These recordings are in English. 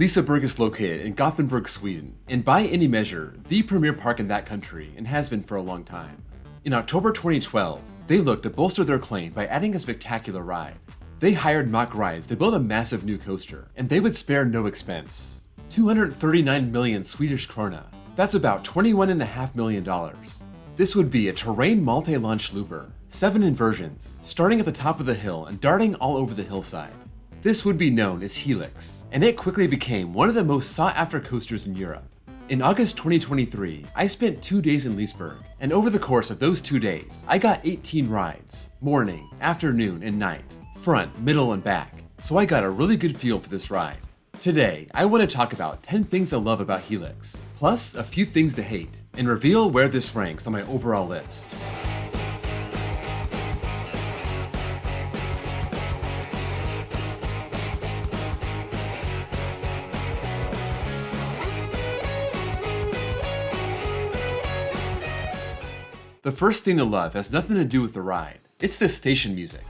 Liseberg is located in Gothenburg, Sweden, and by any measure, the premier park in that country and has been for a long time. In October 2012, they looked to bolster their claim by adding a spectacular ride. They hired Mack Rides to build a massive new coaster, and they would spare no expense. 239 million Swedish krona. That's about $21.5 million. This would be a terrain multi-launch looper, 7 inversions, starting at the top of the hill and darting all over the hillside. This would be known as Helix, and it quickly became one of the most sought-after coasters in Europe. In August 2023, I spent 2 days in Liseberg, and over the course of those 2 days, I got 18 rides, morning, afternoon, and night, front, middle, and back, so I got a really good feel for this ride. Today, I want to talk about 10 things I love about Helix, plus a few things to hate, and reveal where this ranks on my overall list. The first thing to love has nothing to do with the ride. It's the station music.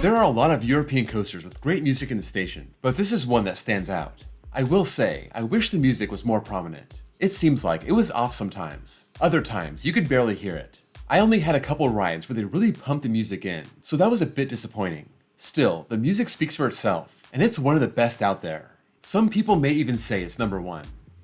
There are a lot of European coasters with great music in the station, but this is one that stands out. I will say, I wish the music was more prominent. It seems like it was off sometimes. Other times, you could barely hear it. I only had a couple rides where they really pumped the music in, so that was a bit disappointing. Still, the music speaks for itself, and it's one of the best out there. Some people may even say it's number 1.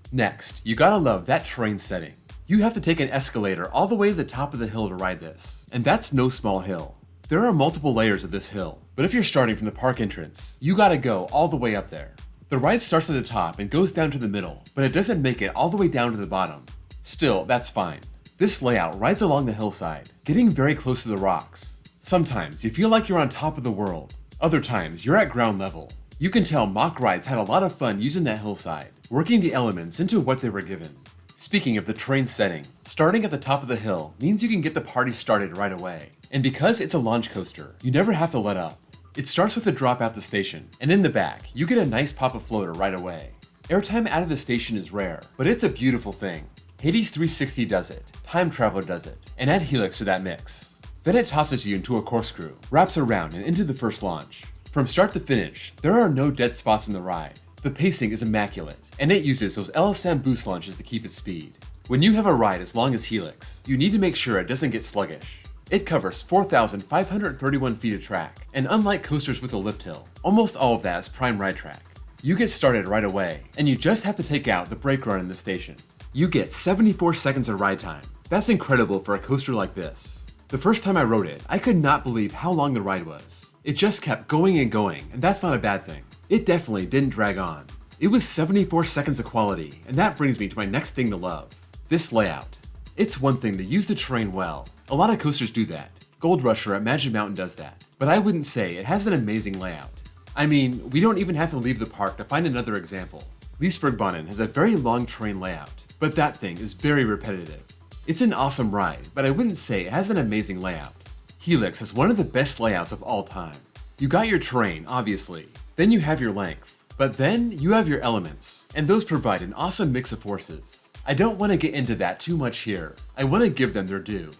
Next, you gotta love that terrain setting. You have to take an escalator all the way to the top of the hill to ride this, and that's no small hill. There are multiple layers of this hill, but if you're starting from the park entrance, you gotta go all the way up there. The ride starts at the top and goes down to the middle, but it doesn't make it all the way down to the bottom. Still, that's fine. This layout rides along the hillside, getting very close to the rocks. Sometimes you feel like you're on top of the world. Other times you're at ground level. You can tell Mack Rides had a lot of fun using that hillside, working the elements into what they were given. Speaking of the terrain setting, starting at the top of the hill means you can get the party started right away. And because it's a launch coaster, you never have to let up. It starts with a drop out the station, and in the back, you get a nice pop of floater right away. Airtime out of the station is rare, but it's a beautiful thing. Hades 360 does it, Time Traveler does it, and add Helix to that mix. Then it tosses you into a corkscrew, wraps around and into the first launch. From start to finish, there are no dead spots in the ride. The pacing is immaculate, and it uses those LSM boost launches to keep its speed. When you have a ride as long as Helix, you need to make sure it doesn't get sluggish. It covers 4,531 feet of track, and unlike coasters with a lift hill, almost all of that is prime ride track. You get started right away, and you just have to take out the brake run in the station. You get 74 seconds of ride time. That's incredible for a coaster like this. The first time I rode it, I could not believe how long the ride was. It just kept going and going, and that's not a bad thing. It definitely didn't drag on. It was 74 seconds of quality, and that brings me to my next thing to love. This layout. It's one thing to use the terrain well. A lot of coasters do that. Gold Rusher at Magic Mountain does that. But I wouldn't say it has an amazing layout. I mean, we don't even have to leave the park to find another example. Lisebergbanen has a very long terrain layout, but that thing is very repetitive. It's an awesome ride, but I wouldn't say it has an amazing layout. Helix has one of the best layouts of all time. You got your terrain, obviously. Then you have your length. But then you have your elements, and those provide an awesome mix of forces. I don't want to get into that too much here. I want to give them their due.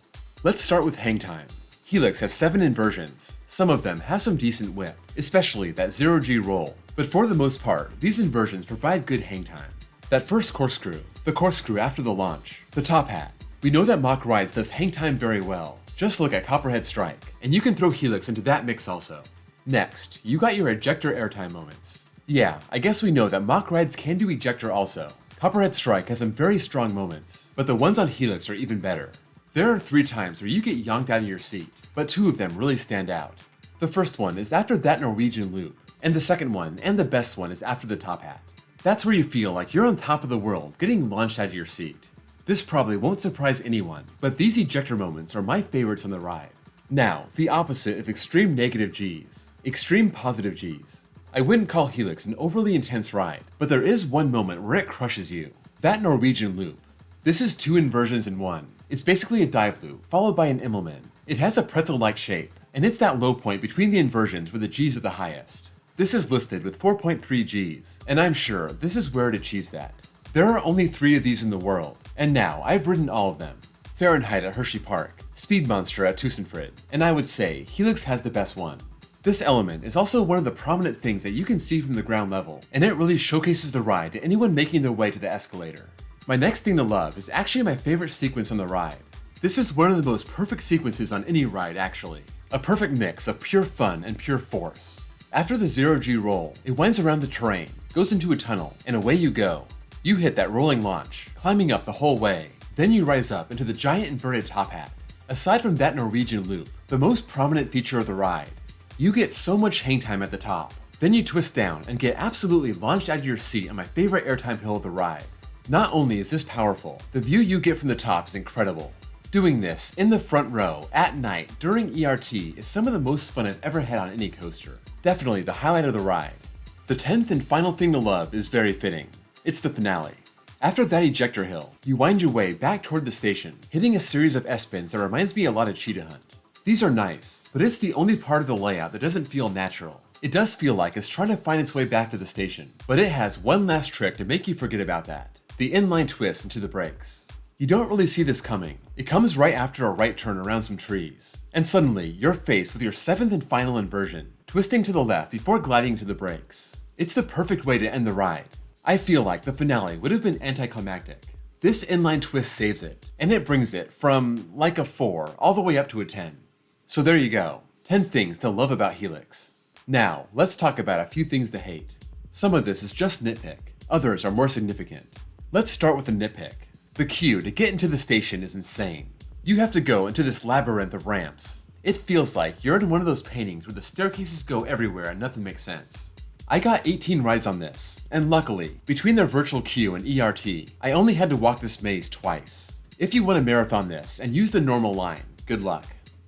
Let's start with hang time. Helix has 7 inversions. Some of them have some decent whip, especially that 0G roll. But for the most part, these inversions provide good hang time. That first corkscrew, the corkscrew after the launch, the top hat. We know that Mack Rides does hang time very well. Just look at Copperhead Strike, and you can throw Helix into that mix also. Next, you got your ejector airtime moments. Yeah, I guess we know that Mack Rides can do ejector also. Copperhead Strike has some very strong moments, but the ones on Helix are even better. There are 3 times where you get yonked out of your seat, but 2 of them really stand out. The first one is after that Norwegian loop, and the second one, and the best one, is after the top hat. That's where you feel like you're on top of the world, getting launched out of your seat. This probably won't surprise anyone, but these ejector moments are my favorites on the ride. Now, the opposite of extreme negative Gs, extreme positive Gs. I wouldn't call Helix an overly intense ride, but there is one moment where it crushes you. That Norwegian loop. This is 2 inversions in one. It's basically a dive loop, followed by an Immelman. It has a pretzel-like shape, and it's that low point between the inversions where the Gs are the highest. This is listed with 4.3 Gs, and I'm sure this is where it achieves that. There are only 3 of these in the world, and now I've ridden all of them. Fahrenheit at Hershey Park, Speed Monster at Tussenfrid, and I would say Helix has the best one. This element is also one of the prominent things that you can see from the ground level, and it really showcases the ride to anyone making their way to the escalator. My next thing to love is actually my favorite sequence on the ride. This is one of the most perfect sequences on any ride actually. A perfect mix of pure fun and pure force. After the 0G roll, it winds around the terrain, goes into a tunnel, and away you go. You hit that rolling launch, climbing up the whole way. Then you rise up into the giant inverted top hat. Aside from that Norwegian loop, the most prominent feature of the ride, you get so much hang time at the top. Then you twist down and get absolutely launched out of your seat on my favorite airtime hill of the ride. Not only is this powerful, the view you get from the top is incredible. Doing this in the front row at night during ERT is some of the most fun I've ever had on any coaster. Definitely the highlight of the ride. The 10th and final thing to love is very fitting. It's the finale. After that ejector hill, you wind your way back toward the station, hitting a series of S-bends that reminds me a lot of Cheetah Hunt. These are nice, but it's the only part of the layout that doesn't feel natural. It does feel like it's trying to find its way back to the station, but it has one last trick to make you forget about that. The inline twist into the brakes. You don't really see this coming. It comes right after a right turn around some trees, and suddenly you're faced with your 7th and final inversion, twisting to the left before gliding to the brakes. It's the perfect way to end the ride. I feel like the finale would have been anticlimactic. This inline twist saves it, and it brings it from like a 4 all the way up to a 10. So there you go, 10 things to love about Helix. Now, let's talk about a few things to hate. Some of this is just nitpick, others are more significant. Let's start with a nitpick. The queue to get into the station is insane. You have to go into this labyrinth of ramps. It feels like you're in one of those paintings where the staircases go everywhere and nothing makes sense. I got 18 rides on this, and luckily, between their virtual queue and ERT, I only had to walk this maze twice. If you want to marathon this and use the normal line, good luck.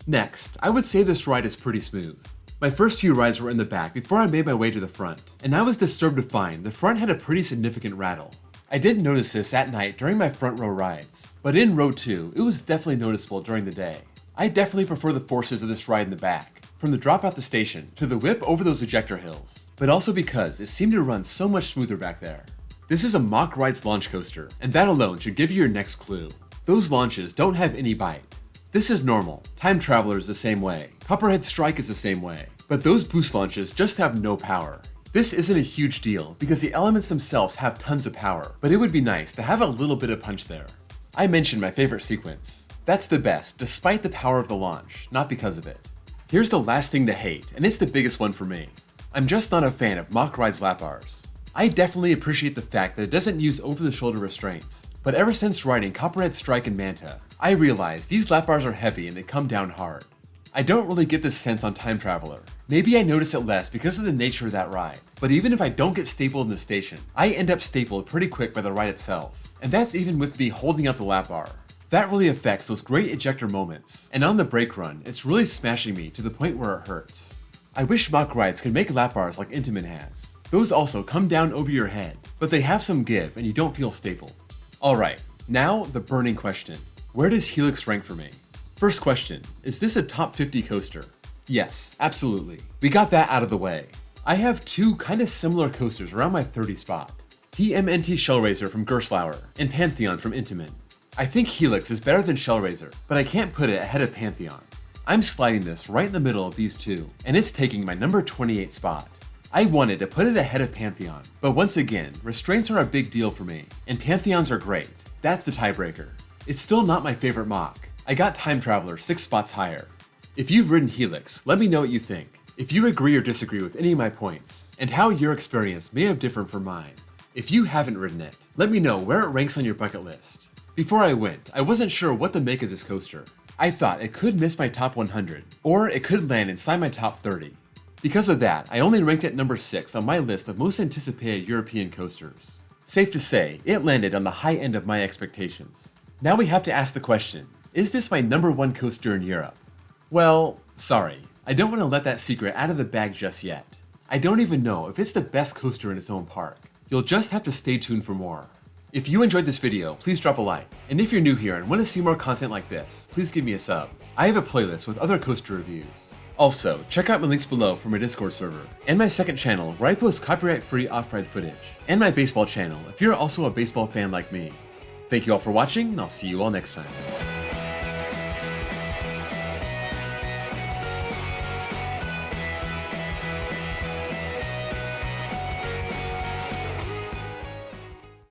Next, I would say this ride is pretty smooth. My first few rides were in the back before I made my way to the front, and I was disturbed to find the front had a pretty significant rattle. I didn't notice this at night during my front row rides, but in row 2, it was definitely noticeable during the day. I definitely prefer the forces of this ride in the back, from the drop out the station to the whip over those ejector hills, but also because it seemed to run so much smoother back there. This is a Mock Rides launch coaster, and that alone should give you your next clue. Those launches don't have any bite. This is normal. Time Traveler is the same way. Copperhead Strike is the same way. But those boost launches just have no power. This isn't a huge deal because the elements themselves have tons of power, but it would be nice to have a little bit of punch there. I mentioned my favorite sequence. That's the best, despite the power of the launch, not because of it. Here's the last thing to hate, and it's the biggest one for me. I'm just not a fan of Mock Rides lap bars. I definitely appreciate the fact that it doesn't use over-the-shoulder restraints, but ever since riding Copperhead Strike and Manta, I realized these lap bars are heavy and they come down hard. I don't really get this sense on Time Traveler. Maybe I notice it less because of the nature of that ride, but even if I don't get stapled in the station, I end up stapled pretty quick by the ride itself, and that's even with me holding up the lap bar. That really affects those great ejector moments, and on the brake run, it's really smashing me to the point where it hurts. I wish Mock Rides could make lap bars like Intamin has. Those also come down over your head, but they have some give and you don't feel stapled. Alright, now the burning question. Where does Helix rank for me? First question, is this a top 50 coaster? Yes, absolutely. We got that out of the way. I have two kind of similar coasters around my 30 spot. TMNT Shellraiser from Gerstlauer and Pantheon from Intamin. I think Helix is better than Shellraiser, but I can't put it ahead of Pantheon. I'm sliding this right in the middle of these two, and it's taking my number 28 spot. I wanted to put it ahead of Pantheon, but once again, restraints are a big deal for me, and Pantheons are great. That's the tiebreaker. It's still not my favorite mock. I got Time Traveler 6 spots higher. If you've ridden Helix, let me know what you think. If you agree or disagree with any of my points, and how your experience may have differed from mine. If you haven't ridden it, let me know where it ranks on your bucket list. Before I went, I wasn't sure what to make of this coaster. I thought it could miss my top 100, or it could land inside my top 30. Because of that, I only ranked it number 6 on my list of most anticipated European coasters. Safe to say, it landed on the high end of my expectations. Now we have to ask the question, is this my number 1 coaster in Europe? Well, sorry, I don't want to let that secret out of the bag just yet. I don't even know if it's the best coaster in its own park. You'll just have to stay tuned for more. If you enjoyed this video, please drop a like. And if you're new here and want to see more content like this, please give me a sub. I have a playlist with other coaster reviews. Also, check out my links below for my Discord server, and my second channel where I post copyright-free off-ride footage, and my baseball channel if you're also a baseball fan like me. Thank you all for watching, and I'll see you all next time.